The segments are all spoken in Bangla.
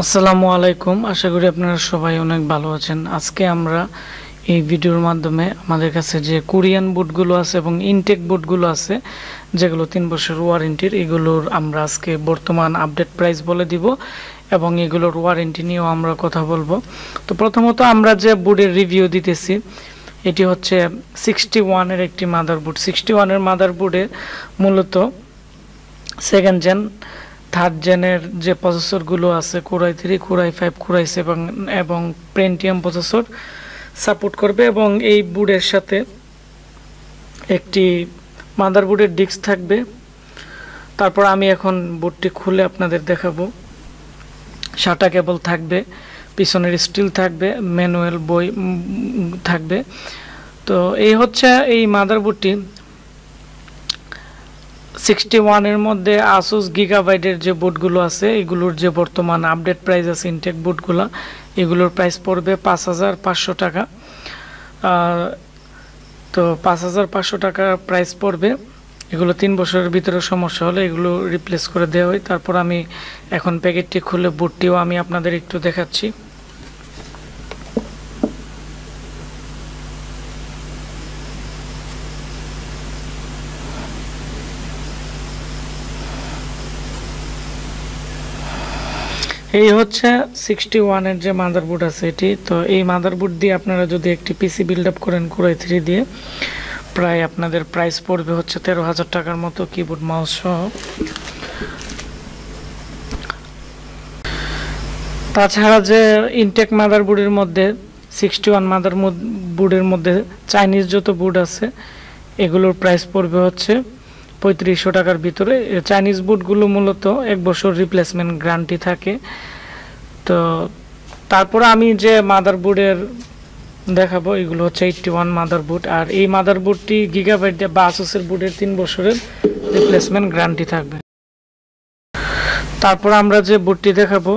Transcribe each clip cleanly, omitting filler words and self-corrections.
আসসালামু আলাইকুম। আশা করি আপনারা সবাই অনেক ভালো আছেন। আজকে আমরা এই ভিডিওর মাধ্যমে আমাদের কাছে যে কোরিয়ান বুটগুলো আছে এবং ইনটেক বুটগুলো আছে যেগুলো 3 বছর ওয়ারেন্টির, এগুলোর আমরা আজকে বর্তমান আপডেট প্রাইস বলে দিব এবং এগুলোর ওয়ারেন্টি নিয়েও আমরা কথা বলবো। তো প্রথমত আমরা যে বুটের রিভিউ দিতেছি এটি হচ্ছে 61 এর একটি মাদারবোর্ড। 61 এর মাদারবোর্ডে মূলত সেকেন্ড জেন থার্ড জেনের যে প্রসেসরগুলো আছে কোরাই 3, কোরাই 5, কোরাই 7 এবং পেন্টিয়াম প্রসেসর সাপোর্ট করবে এবং এই বোর্ডের সাথে একটি মাদারবোর্ডের ডিস্ক থাকবে। তারপর আমি এখন বোর্ডটি খুলে আপনাদের দেখাবো। সাটা কেবল থাকবে, পিছনের স্টিল থাকবে, ম্যানুয়াল বই থাকবে। তো এই হচ্ছে এই মাদারবোর্ডটি 61 এর মধ্যে আসুস গিগাবাইটের যে বুটগুলো আছে এগুলোর যে বর্তমান আপডেট প্রাইস আছে ইনটেক বুটগুলো, এগুলোর প্রাইস পড়বে 5500 টাকা। তো 5500 টাকা প্রাইস পড়বে। এগুলো 3 বছরের ভিতরে সমস্যা হলে এগুলো রিপ্লেস করে দেওয়া হয়। তারপর আমি এখন প্যাকেটটি খুলে বুটটিও আমি আপনাদের একটু দেখাচ্ছি। এই হচ্ছে 61 এর যে মাদারবোর্ড আছে এটি। তো এই মাদারবোর্ড দিয়ে আপনারা যদি একটি পিসি বিল্ড আপ করেন কোরাই 3 দিয়ে, প্রায় আপনাদের প্রাইস পড়বে হচ্ছে 13,000 টাকার মতো কিবোর্ড মাউস সহ। তাছাড়া যে ইনটেক মাদারবোর্ডের মধ্যে 61 মাদারবোর্ডের মধ্যে চাইনিজ যত বোর্ড আছে এগুলোর প্রাইস পড়বে হচ্ছে 3500 টাকার ভিতরে। চাইনিজ বুটগুলো মূলত 1 বছর রিপ্লেসমেন্ট গ্যারান্টি থাকে। তো তারপর আমি যে মাদারবোর্ডের দেখাবো এগুলো হচ্ছে 81 মাদারবোর্ড, আর এই মাদারবোর্ডটি গিগাবাইট বা আসুসের বোর্ডের 3 বছরের রিপ্লেসমেন্ট গ্যারান্টি থাকবে। তারপর আমরা যে বোর্ডটি দেখাবো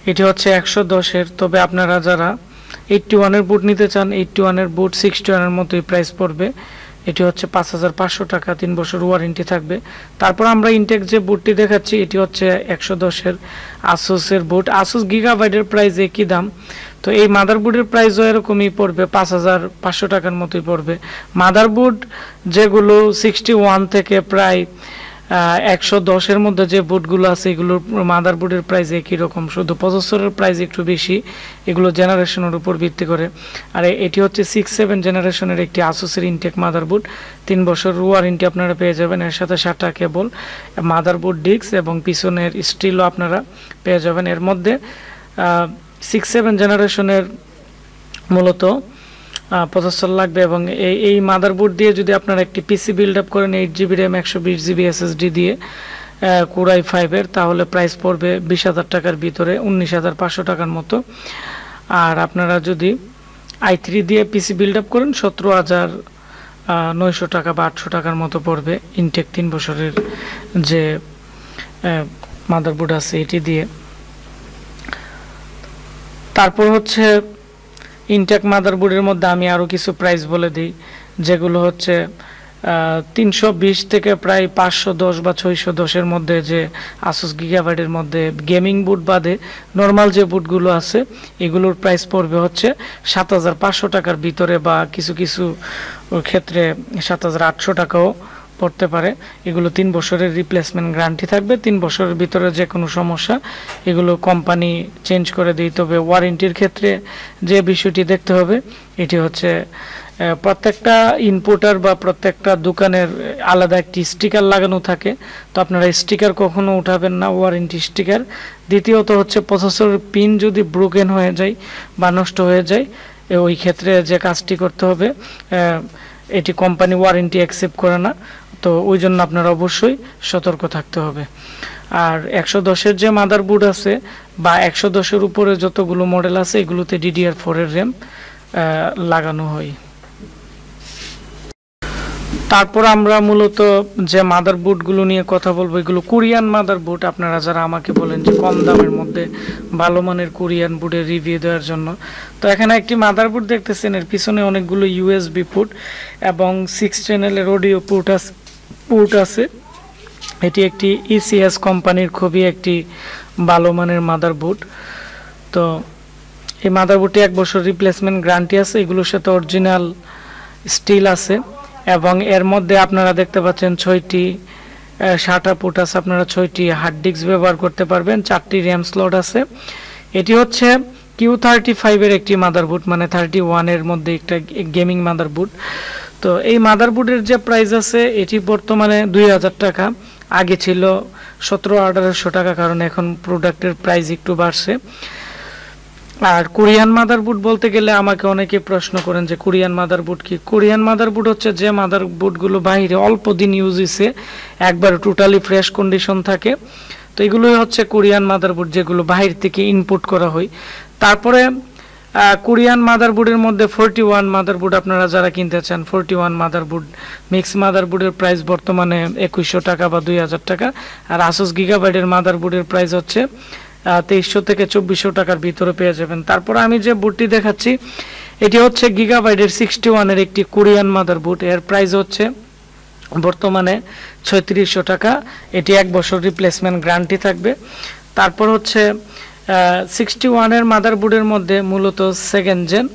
এটি হচ্ছে 110 এর। তবে আপনারা যারা 81 এর বোর্ড নিতে চান, 81 এর বোর্ড 61 এর মতোই প্রাইস পড়বে। এটি হচ্ছে 5500 টাকা, 3 বছর ওয়ারেন্টি থাকবে। তারপর আমরা ইনটেক যে বোর্ডটি দেখাচ্ছি এটি হচ্ছে 110 এর আসুসের বোর্ড। আসুস গিগাবাইটের প্রাইস একই দাম। তো এই মাদারবোর্ডের প্রাইসও এরকমই পড়বে, 5500 টাকার মতোই পড়বে। মাদারবোর্ড যেগুলো 61 থেকে প্রায় 110 এর মধ্যে যে বোর্ডগুলো আছে এগুলোর মাদারবোর্ডের প্রাইস একই রকম, শুধু প্রসেসরের প্রাইস একটু বেশি, এগুলো জেনারেশনের উপর ভিত্তি করে। আর এটি হচ্ছে 6-7 জেনারেশনের একটি আসুসের ইনটেক মাদারবোর্ড। 3 বছর ওয়ারেন্টি আপনারা পেয়ে যাবেন। এর সাথে 7টা কেবল, মাদারবোর্ড ডিস্ক এবং পিছনের স্টিলও আপনারা পেয়ে যাবেন। এর মধ্যে 6-7 জেনারেশনের মূলত প্রসেসর লাগবে এবং এই মাদারবোর্ড দিয়ে যদি আপনারা একটি পিসি বিল্ড আপ করেন 8GB র্যাম 120GB এসএসডি দিয়ে কোরাই 5 এর, তাহলে প্রাইস পড়বে 20,000 টাকার ভিতরে, 19,500 টাকার মতো। আর আপনারা যদি i3 দিয়ে পিসি বিল্ড আপ করেন 17,900 টাকা বা 800 টাকার মতো পড়বে ইনটেক 3 বছরের যে মাদারবোর্ড আছে এটি দিয়ে। তারপর হচ্ছে ইনটেক মাদারবোর্ডের মধ্যে আমি আরও কিছু প্রাইস বলে দিই, যেগুলো হচ্ছে 320 থেকে প্রায় 510 বা 610 এর মধ্যে যে আসুস গিগাবাইটের মধ্যে গেমিং বুট বাদে নর্মাল যে বুটগুলো আছে এগুলোর প্রাইস পড়বে হচ্ছে 7,500 টাকার ভিতরে, বা কিছু কিছু ক্ষেত্রে 7,800 টাকাও পড়তে পারে। এগুলো 3 বছরের রিপ্লেসমেন্ট গ্যারান্টি থাকবে। 3 বছরের ভিতরে যে কোনো সমস্যা এগুলো কোম্পানি চেঞ্জ করে দেয়। তবে ওয়ারেন্টির ক্ষেত্রে যে বিষয়টি দেখতে হবে এটি হচ্ছে প্রত্যেকটা ইনপুটার বা প্রত্যেকটা দোকানের আলাদা একটি স্টিকার লাগানো থাকে। তো আপনারা স্টিকার কখনো উঠাবেন না, ওয়ারেন্টি স্টিকার। দ্বিতীয়ত হচ্ছে প্রসেসরের পিন যদি ব্রোকেন হয়ে যায় বা নষ্ট হয়ে যায় ওই ক্ষেত্রে যে কাজটি করতে হবে, এটি কোম্পানি ওয়ারেন্টি অ্যাকসেপ্ট করে না। তো ওই জন্য আপনারা অবশ্যই সতর্ক থাকতে হবে। আর 110 এর যে মাদারবোর্ড আছে বা 110 এর উপরে যতগুলো মডেল আছে এগুলোতে DDR4 এর র্যাম লাগানো হয়। তারপর আমরা মূলত যে মাদারবোর্ডগুলো নিয়ে কথা বলবো এগুলো কোরিয়ান মাদারবোর্ড। আপনারা যারা আমাকে বলেন যে কম দামের মধ্যে ভালো মানের কোরিয়ান বোর্ডের রিভিউ দেওয়ার জন্য, তো এখানে একটি মাদারবোর্ড দেখতেছেন, এর পিছনে অনেকগুলো USB পোর্ট এবং 6 চ্যানেলের অডিও পোর্ট আছে। এটি একটি ECS কোম্পানির খুবই একটি ভালো মানের মাদারবোর্ড। তো এই মাদারবোর্ডটি 1 বছর রিপ্লেসমেন্ট গ্যারান্টি আছে, এগুলোর সাথে অরিজিনাল স্টিল আছে এবং এর মধ্যে আপনারা দেখতে পাচ্ছেন 6টি SATA পোর্ট আছে, আপনারা 6টি হার্ড ডিস্ক ব্যবহার করতে পারবেন, 4টি র্যাম স্লট আছে। এটি হচ্ছে Q35 এর একটি মাদারবোর্ড, মানে 31 এর মধ্যে একটা গেমিং মাদারবোর্ড। তো এই মাদারবোর্ডের যে প্রাইস আছে এটি বর্তমানে 2000 টাকা, আগে ছিল 1700-1800 টাকা, কারণ এখন প্রোডাক্টের প্রাইস একটু বাড়ছে। আর কোরিয়ান মাদারবোর্ড বলতে গেলে আমাকে অনেকে প্রশ্ন করেন যে কোরিয়ান মাদারবোর্ড কি। কোরিয়ান মাদারবোর্ড হচ্ছে যে মাদারবোর্ডগুলো বাইরে অল্প দিন ইউজ হয়েছে, একবার টোটালি ফ্রেশ কন্ডিশন থাকে, তো এগুলোই হচ্ছে কোরিয়ান মাদারবোর্ড, যেগুলো বাইরে থেকে ইনপুট করা হয়। তারপরে কোরিয়ান মাদারবোর্ডের মধ্যে 41 মাদারবোর্ড আপনারা যারা কিনতে চান, 41 মাদারবোর্ড মিক্স মাদারবোর্ডের প্রাইস বর্তমানে 2100 টাকা বা 2000 টাকা। আর আসুস গিগাবাইটের মাদারবোর্ডের প্রাইস হচ্ছে 2300 থেকে 2400 টাকার ভিতরে পেয়ে যাবেন। তারপর আমি যে বোর্ডটি দেখাচ্ছি এটি হচ্ছে গিগাবাইটের 61 এর একটি কোরিয়ান মাদারবোর্ড, এর প্রাইস হচ্ছে বর্তমানে 3600 টাকা। এটি 1 বছর রিপ্লেসমেন্ট গ্যারান্টি থাকবে। তারপর হচ্ছে 61 এর মাদারবোর্ডের মধ্যে মূলত 2nd জেন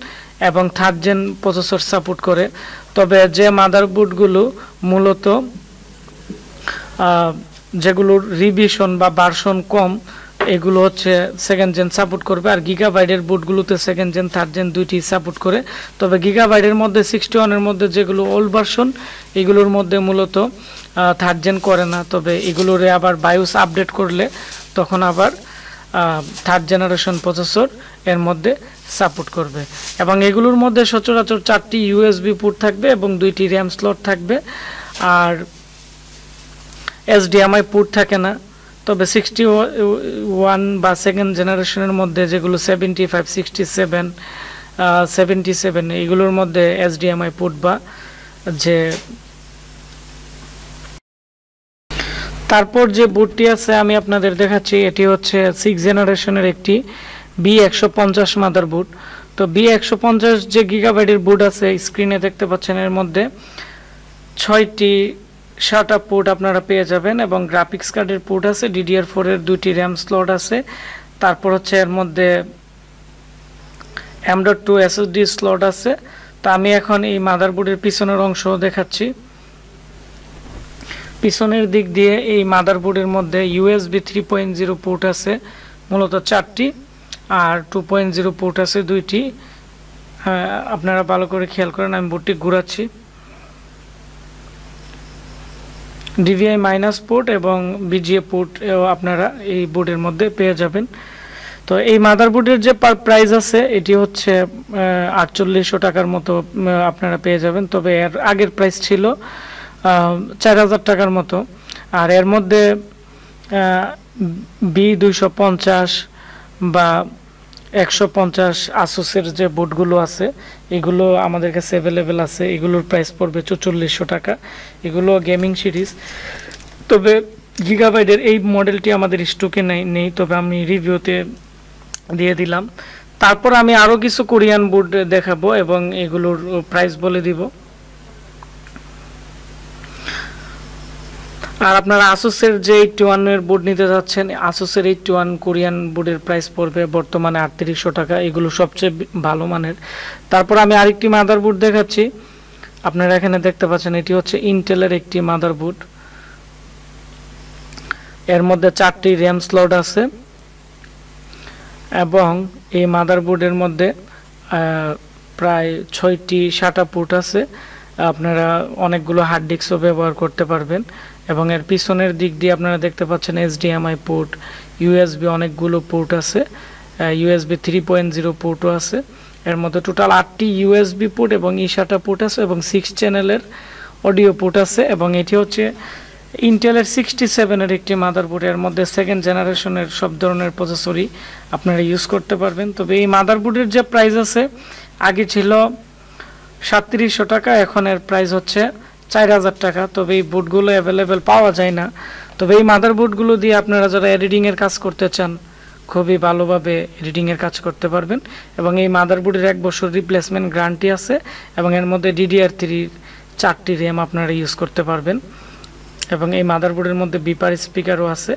এবং 3rd জেন প্রসেসর সাপোর্ট করে, তবে যে মাদারবোর্ডগুলো মূলত যেগুলোর রিভিশন বা ভার্সন কম এগুলো হচ্ছে 2nd জেন সাপোর্ট করবে। আর গিগাবাইটের বোর্ডগুলোতে 2nd জেন 3rd জেন দুইটি সাপোর্ট করে, তবে গিগাবাইটের মধ্যে 61 এর মধ্যে যেগুলো ওল্ড ভার্সন এগুলোর মধ্যে মূলত 3rd জেন করে না, তবে এগুলোরে আবার বায়োস আপডেট করলে তখন আবার 3rd জেনারেশন প্রসেসর এর মধ্যে সাপোর্ট করবে। এবং এগুলোর মধ্যে সচরাচর 4টি ইউএসবি পোর্ট থাকবে এবং 2টি র্যাম স্লট থাকবে, আর HDMI পোর্ট থাকে না। তবে 61 বা 2nd জেনারেশনের মধ্যে যেগুলো 75, 67, 77 এগুলোর মধ্যে HDMI পোর্ট বা যে তারপর যে বোর্ডটি আছে আমি আপনাদের দেখাচ্ছি, এটি হচ্ছে 6 জেনারেশনের একটি B150 মাদারবোর্ড। তো B150 যে গিগাবাইটের বোর্ড আছে স্ক্রিনে দেখতে পাচ্ছেন, এর মধ্যে 6টি SATA পোর্ট আপনারা পেয়ে যাবেন এবং গ্রাফিক্স কার্ডের পোর্ট আছে, DDR4 এর 2টি র্যাম স্লট আছে। তারপর হচ্ছে এর মধ্যে M.2 SSD স্লট আছে। তো আমি এখন এই মাদারবোর্ডের পিছনের অংশ দেখাচ্ছি। পিছনের দিক দিয়ে এই মাদারবোর্ডের মধ্যে USB 3.0 পোর্ট আছে মূলত 4টি, আর 2.0 পোর্ট আছে 2টি। আপনারা ভালো করে খেয়াল করেন, আমি বোর্ডটি ঘোরাচ্ছি। DVI মাইনাস পোর্ট এবং BGA পোর্ট আপনারা এই বোর্ডের মধ্যে পেয়ে যাবেন। তো এই মাদারবোর্ডের যে প্রাইস আছে এটি হচ্ছে 4800 টাকার মতো আপনারা পেয়ে যাবেন, তবে এর আগের প্রাইস ছিল 4000 টাকার মতো। আর এর মধ্যে B250 বা 150 আসুসের যে বোর্ডগুলো আছে এগুলো আমাদের কাছে অ্যাভেলেবেল আছে, এগুলোর প্রাইস পড়বে 4400 টাকা। এগুলো গেমিং সিরিজ, তবে গিগাবাইটের এই মডেলটি আমাদের স্টকে নেই, তবে আমি রিভিউতে দিয়ে দিলাম। তারপর আমি আরও কিছু কোরিয়ান বোর্ড দেখাবো এবং এগুলোর প্রাইস বলে দিব। আর আপনারা আসুসের যে 81 এর বোর্ড নিতে যাচ্ছেন, আসুসের 81 কোরিয়ান বোর্ডের প্রাইস পড়বে বর্তমানে 3800 টাকা, এগুলো সবচেয়ে ভালো মানের। তারপর আমি আরেকটি মাদারবোর্ড দেখাচ্ছি, আপনারা এখানে দেখতে পাচ্ছেন এটি হচ্ছে ইন্টেলের একটি মাদারবোর্ড। এর মধ্যে 4টি র্যাম স্লট আছে এবং এই মাদারবোর্ডের মধ্যে প্রায় 6টি SATA পোর্ট আছে, আপনারা অনেকগুলো হার্ড ডিস্কও ব্যবহার করতে পারবেন। এবং এর পিছনের দিক দিয়ে আপনারা দেখতে পাচ্ছেন HDMI পোর্ট, USB অনেকগুলো পোর্ট আছে, USB 3.0 পোর্টও আছে। এর মধ্যে টোটাল 8টি USB পোর্ট এবং SATA পোর্ট আছে এবং 6 চ্যানেলের অডিও পোর্ট আছে। এবং এটি হচ্ছে ইন্টেলের 67 এর একটি মাদারবোর্ড, এর মধ্যে 2nd জেনারেশনের সব ধরনের প্রসেসরই আপনারা ইউজ করতে পারবেন। তবে এই মাদারবোর্ডের যে প্রাইস আছে আগে ছিল 3700 টাকা, এখন এর প্রাইস হচ্ছে 4000 টাকা। তবে এই বোর্ডগুলো অ্যাভেলেবেল পাওয়া যায় না। তবে এই মাদারবোর্ডগুলো দিয়ে আপনারা যারা এডিটিংয়ের কাজ করতে চান খুবই ভালোভাবে এডিটিংয়ের কাজ করতে পারবেন। এবং এই মাদারবোর্ডের 1 বছর রিপ্লেসমেন্ট গ্যারান্টি আছে এবং এর মধ্যে DDR3 4টি র্যাম আপনারা ইউজ করতে পারবেন। এবং এই মাদারবোর্ডের মধ্যে বিপার স্পিকারও আছে।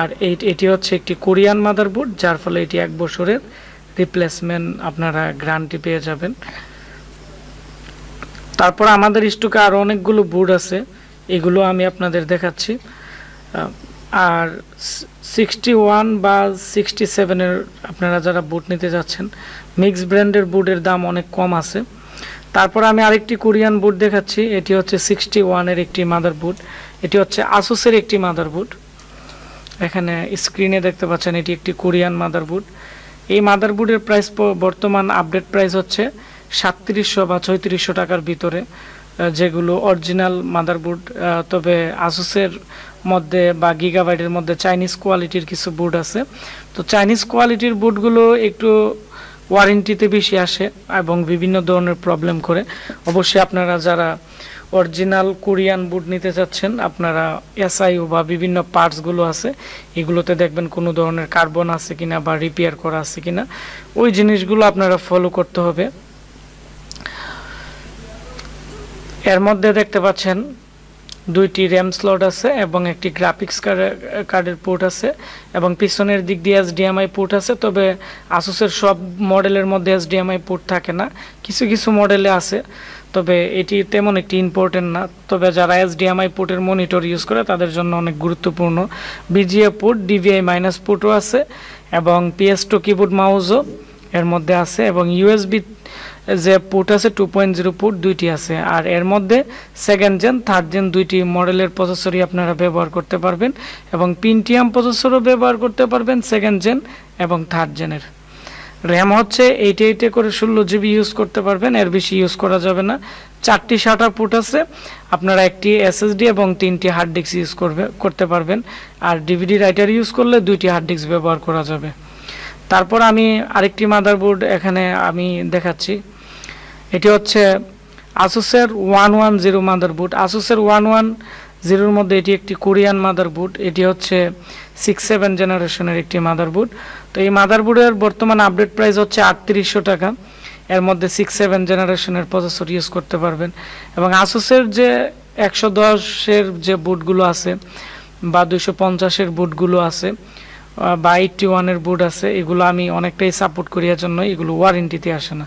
আর এটি হচ্ছে একটি কোরিয়ান মাদারবোর্ড, যার ফলে এটি 1 বছরের রিপ্লেসমেন্ট আপনারা গ্যারান্টি পেয়ে যাবেন। তারপর আমাদের স্টকে আরও অনেকগুলো বোর্ড আছে, এগুলো আমি আপনাদের দেখাচ্ছি। আর 61 বা 67-এর আপনারা যারা বুট নিতে যাচ্ছেন, মিক্স ব্র্যান্ডের বুটের দাম অনেক কম আছে। তারপর আমি আরেকটি কোরিয়ান বুট দেখাচ্ছি, এটি হচ্ছে 61-এর একটি মাদারবোর্ড। এটি হচ্ছে আসুসের একটি মাদারবোর্ড, এখানে স্ক্রিনে দেখতে পাচ্ছেন এটি একটি কোরিয়ান মাদারবোর্ড। এই মাদারবোর্ডের প্রাইস বর্তমান আপডেট প্রাইস হচ্ছে 3700 বা 3600 টাকার ভিতরে, যেগুলো অরিজিনাল মাদারবোর্ড। তবে আসুসের মধ্যে বা গিগাবাইটের মধ্যে চাইনিজ কোয়ালিটির কিছু বোর্ড আছে, তো চাইনিজ কোয়ালিটির বোর্ডগুলো একটু ওয়ারেন্টিতে বেশি আসে এবং বিভিন্ন ধরনের প্রবলেম করে। অবশ্যই আপনারা যারা অরিজিনাল কোরিয়ান বুট নিতে চাচ্ছেন, আপনারা এসআইও বা বিভিন্ন পার্টসগুলো আছে এগুলোতে দেখবেন কোনো ধরনের কার্বন আছে কিনা বা রিপেয়ার করা আছে কিনা, ওই জিনিসগুলো আপনারা ফলো করতে হবে। এর মধ্যে দেখতে পাচ্ছেন 2টি র্যাম স্লট আছে এবং একটি গ্রাফিক্স কার্ডের পোর্ট আছে এবং পিছনের দিক দিয়ে HDMI পোর্ট আছে। তবে আসুসের সব মডেলের মধ্যে HDMI পোর্ট থাকে না, কিছু কিছু মডেলে আছে, তবে এটি তেমন একটি ইম্পর্টেন্ট না। তবে যারা HDMI পোর্টের মনিটর ইউজ করে তাদের জন্য অনেক গুরুত্বপূর্ণ। BGA পোর্ট, DVI মাইনাস পোর্টও আছে এবং PS2 কিবোর্ড মাউসও এর মধ্যে আছে এবং USB যে পোর্ট আছে 2.0 পোর্ট 2টি আছে। আর এর মধ্যে 2nd জেন 3rd জেন 2টি মডেলের প্রসেসরই আপনারা ব্যবহার করতে পারবেন এবং পেন্টিয়াম প্রসেসরও ব্যবহার করতে পারবেন 2nd জেন এবং 3rd জেনের। র্যাম হচ্ছে 88 করে 16 GB ইউজ করতে পারবেন, এর বেশি ইউজ করা যাবে না। 4টি SATA পোর্ট আছে, আপনারা একটি SSD এবং 3টি হার্ড ডিস্ক ইউজ করতে পারবেন। আর DVD রাইটার ইউজ করলে 2টি হার্ড ডিস্ক ব্যবহার করা যাবে। তারপর আমি আরেকটি মাদারবোর্ড এখানে আমি দেখাচ্ছি, এটি হচ্ছে আসুসের 110 মাদারবোর্ড। আসুসের 110-এর মধ্যে এটি একটি কোরিয়ান মাদারবোর্ড, এটি হচ্ছে 6-7 জেনারেশনের একটি মাদারবোর্ড। তো এই মাদারবোর্ডের বর্তমান আপডেট প্রাইস হচ্ছে 3800 টাকা। এর মধ্যে 6-7 জেনারেশনের প্রসেসর ইউজ করতে পারবেন এবং আসুসের যে 110-এর যে বুটগুলো আছে বা 250-এর বুটগুলো আছে বা 81-এর বুট আছে, এগুলো আমি অনেকটাই সাপোর্ট করি, এর জন্য এগুলো ওয়ারেন্টিতে আসে না।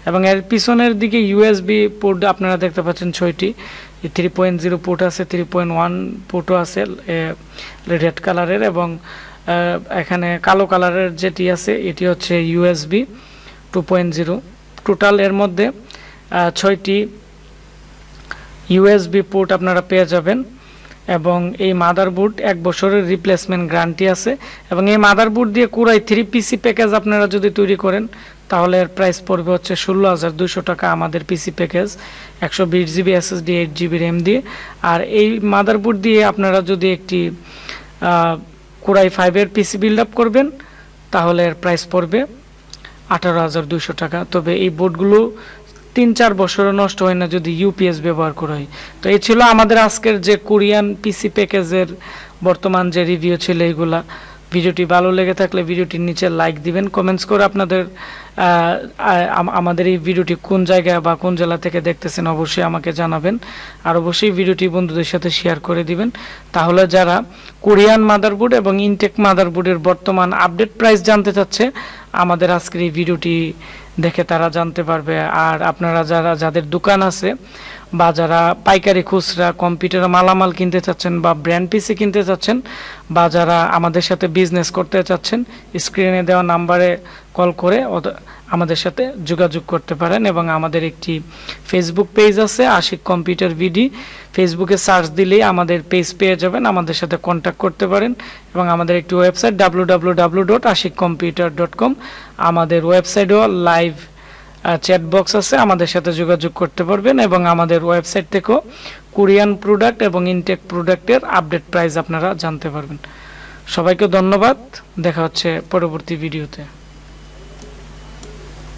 এবং এর পিছনের দিকে USB পোর্ট আপনারা দেখতে পাচ্ছেন 6টি, 3.0 পোর্ট আছে, 3.1 পোর্টও আছে রেড কালারের এবং এখানে কালো কালারের যেটি আছে এটি হচ্ছে USB 2.0। টোটাল এর মধ্যে 6টি USB পোর্ট আপনারা পেয়ে যাবেন এবং এই মাদারবোর্ড 1 বছরের রিপ্লেসমেন্ট গ্যারান্টি আছে। এবং এই মাদারবোর্ড দিয়ে কুরাই 3 পিসি প্যাকেজ আপনারা যদি তৈরি করেন তাহলে এর প্রাইস পড়বে হচ্ছে 16200 টাকা আমাদের পিসি package, 120 GB SSD 8 GB RAM দিয়ে। আর এই মাদারবোর্ড দিয়ে আপনারা যদি একটি কুরাই 5-এর পিসি বিল্ড আপ করবেন তাহলে এর প্রাইস পড়বে 18200 টাকা। তবে এই বোর্ডগুলো 3-4 বছরও নষ্ট হয় না যদি ইউপিএস ব্যবহার করা হয়। তো এই ছিল আমাদের আজকের যে কোরিয়ান পিসি প্যাকেজের বর্তমান যে রিভিউ ছিল এইগুলা। ভিডিওটি ভালো লেগে থাকলে ভিডিওটির নিচে লাইক দিবেন, কমেন্টস করে আপনাদের আমাদের এই ভিডিওটি কোন জায়গায় বা কোন জেলা থেকে দেখতেছেন অবশ্যই আমাকে জানাবেন। আর অবশ্যই ভিডিওটি বন্ধুদের সাথে শেয়ার করে দিবেন, তাহলে যারা কোরিয়ান মাদারবোর্ড এবং ইনটেক মাদারবোর্ডের বর্তমান আপডেট প্রাইস জানতে চাচ্ছে আমাদের আজকের এই ভিডিওটি দেখে তারা জানতে পারবে। আর আপনারা যাদের দোকান আছে বা যারা পাইকারি খুচরা কম্পিউটার মালামাল কিনতে চাচ্ছেন বা ব্র্যান্ড পিসি কিনতে চাচ্ছেন বা যারা আমাদের সাথে বিজনেস করতে চাচ্ছেন, স্ক্রিনে দেওয়া নাম্বারে কল করে আমাদের সাথে যোগাযোগ করতে পারেন। এবং আমাদের একটি ফেসবুক পেজ আছে আশিক কম্পিউটার ভিডি, ফেসবুকে সার্চ দিলেই আমাদের পেজ পেয়ে যাবেন, আমাদের সাথে কন্ট্যাক্ট করতে পারেন। এবং আমাদের একটি ওয়েবসাইট www.ashikcomputer.com, আমাদের ওয়েবসাইটেও লাইভ চ্যাট বক্স আছে, আমাদের সাথে যোগাযোগ করতে পারবেন। এবং আমাদের ওয়েবসাইট থেকেও কোরিয়ান প্রোডাক্ট এবং ইনটেক প্রোডাক্টের আপডেট প্রাইস আপনারা জানতে পারবেন। সবাইকে ধন্যবাদ, দেখা হচ্ছে পরবর্তী ভিডিওতে।